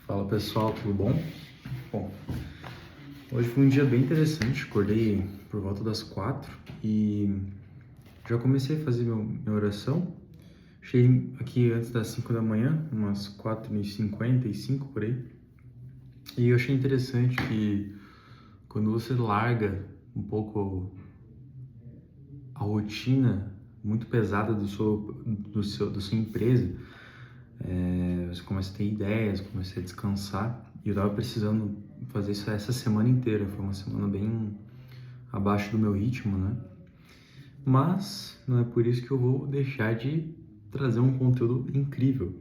Fala pessoal, tudo bom? Bom, hoje foi um dia bem interessante, acordei por volta das 4 e já comecei a fazer minha oração. Cheguei aqui antes das 5 da manhã, umas 4h55 por aí, e eu achei interessante que quando você larga um pouco a rotina muito pesada da sua empresa, você começa a ter ideias, começa a descansar. E eu tava precisando fazer isso essa semana inteira. Foi uma semana bem abaixo do meu ritmo, né? Mas não é por isso que eu vou deixar de trazer um conteúdo incrível.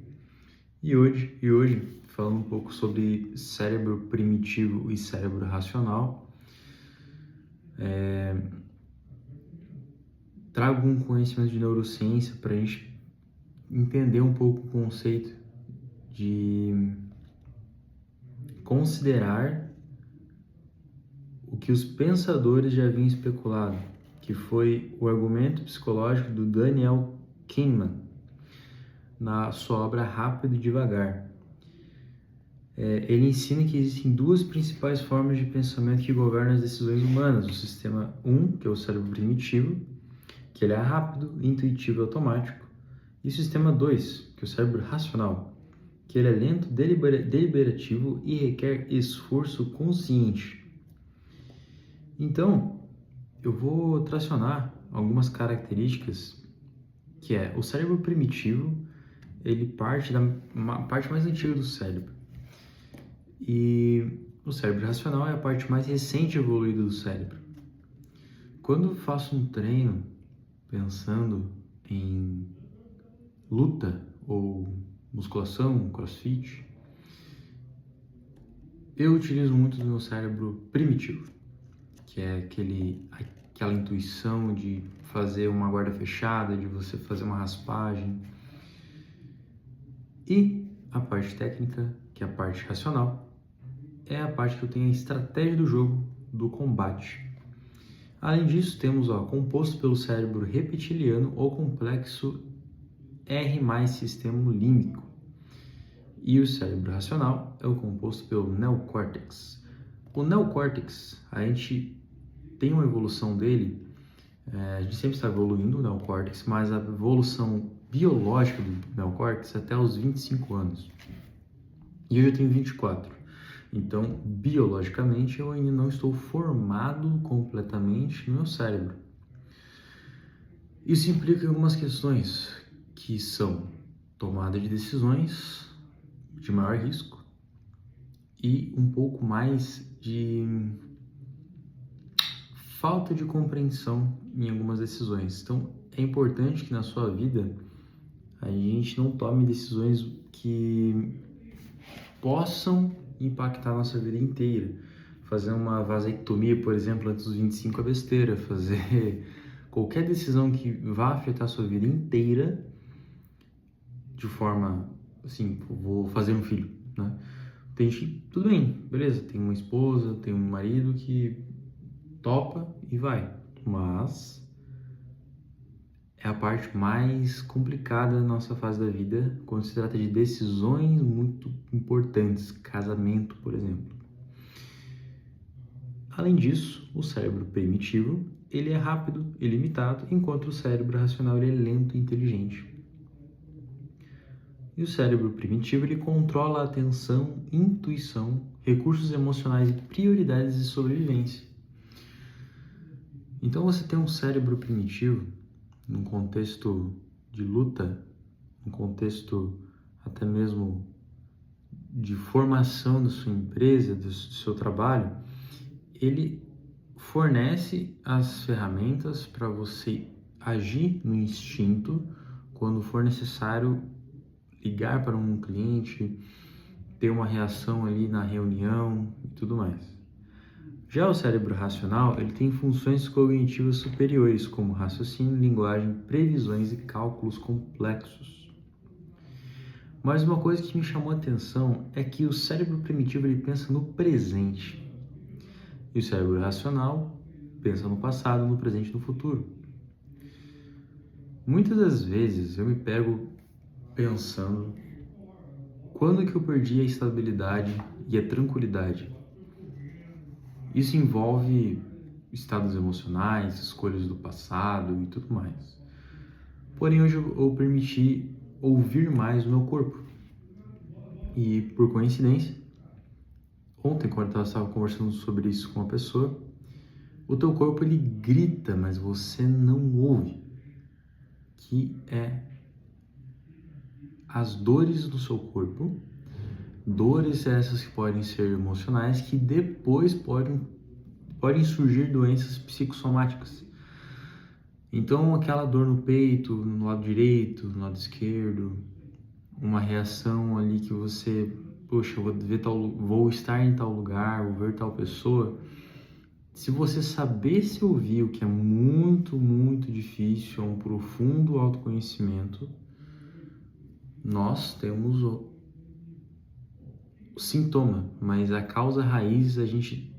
E hoje falando um pouco sobre cérebro primitivo e cérebro racional, trago um conhecimento de neurociência para a gente entender um pouco o conceito de considerar o que os pensadores já haviam especulado, que foi o argumento psicológico do Daniel Kahneman, na sua obra Rápido e Devagar. Ele ensina que existem duas principais formas de pensamento que governam as decisões humanas: o sistema 1, que é o cérebro primitivo, que ele é rápido, intuitivo e automático, e o sistema 2, que é o cérebro racional, que ele é lento, deliberativo e requer esforço consciente. Então, eu vou tracionar algumas características que é o cérebro primitivo, ele parte da parte mais antiga do cérebro. E o cérebro racional é a parte mais recente e evoluída do cérebro. Quando eu faço um treino pensando em luta ou musculação, crossfit, eu utilizo muito do meu cérebro primitivo, que é aquela intuição de fazer uma guarda fechada, de você fazer uma raspagem. E a parte técnica, que é a parte racional, é a parte que eu tenho a estratégia do jogo, do combate. Além disso, temos composto pelo cérebro reptiliano ou complexo R mais sistema límbico. E o cérebro racional é o composto pelo neocórtex. O neocórtex, a gente tem uma evolução dele, a gente sempre está evoluindo o neocórtex, mas a evolução biológica do neocórtex é até os 25 anos. E hoje eu tenho 24. Então, biologicamente, eu ainda não estou formado completamente no meu cérebro. Isso implica em algumas questões, que são tomada de decisões de maior risco e um pouco mais de falta de compreensão em algumas decisões. Então, é importante que na sua vida a gente não tome decisões que possam impactar a nossa vida inteira. Fazer uma vasectomia, por exemplo, antes dos 25 é besteira. Fazer qualquer decisão que vá afetar a sua vida inteira de forma, assim, vou fazer um filho, né? Tem gente que, tudo bem, beleza, tem uma esposa, tem um marido que topa e vai, mas é a parte mais complicada da nossa fase da vida quando se trata de decisões muito importantes, casamento, por exemplo. Além disso, o cérebro primitivo, ele é rápido e limitado, enquanto o cérebro racional ele é lento e inteligente. E o cérebro primitivo ele controla a atenção, intuição, recursos emocionais e prioridades de sobrevivência. Então você tem um cérebro primitivo num contexto de luta, num contexto até mesmo de formação da sua empresa, do seu trabalho, ele fornece as ferramentas para você agir no instinto quando for necessário ligar para um cliente, ter uma reação ali na reunião e tudo mais. Já o cérebro racional, ele tem funções cognitivas superiores, como raciocínio, linguagem, previsões e cálculos complexos. Mas uma coisa que me chamou a atenção é que o cérebro primitivo ele pensa no presente. E o cérebro racional pensa no passado, no presente e no futuro. Muitas das vezes eu me pego pensando Quando que eu perdi a estabilidade e a tranquilidade? Isso envolve estados emocionais, escolhas do passado e tudo mais. Porém, hoje eu permiti ouvir mais o meu corpo. E, por coincidência, ontem, quando eu estava conversando sobre isso com uma pessoa, o teu corpo ele grita, mas você não ouve. Que é as dores do seu corpo, dores essas que podem ser emocionais, que depois podem surgir doenças psicossomáticas. Então, aquela dor no peito, no lado direito, no lado esquerdo, uma reação ali que você, poxa, vou estar em tal lugar, vou ver tal pessoa. Se você saber se ouvir, o que é muito, muito difícil, é um profundo autoconhecimento, nós temos o sintoma, mas a causa raiz a gente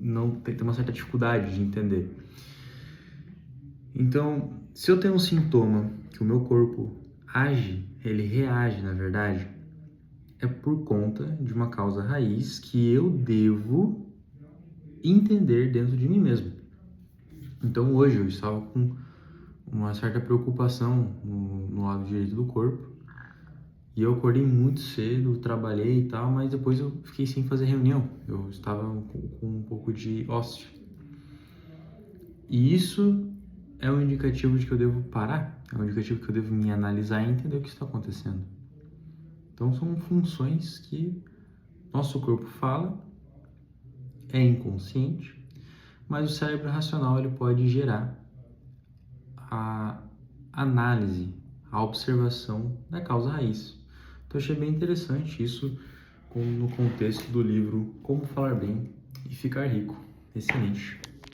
não tem uma certa dificuldade de entender. Então, se eu tenho um sintoma que o meu corpo ele reage, na verdade, é por conta de uma causa raiz que eu devo entender dentro de mim mesmo. Então, hoje eu estava com uma certa preocupação no lado direito do corpo e eu acordei muito cedo, trabalhei e tal, mas depois eu fiquei sem fazer reunião. Eu estava com um pouco de ócio. E isso é um indicativo de que eu devo parar, é um indicativo que eu devo me analisar e entender o que está acontecendo. Então são funções que nosso corpo fala, é inconsciente, mas o cérebro racional ele pode gerar a análise, a observação da causa raiz. Então achei bem interessante isso no contexto do livro Como Falar Bem e Ficar Rico. Excelente.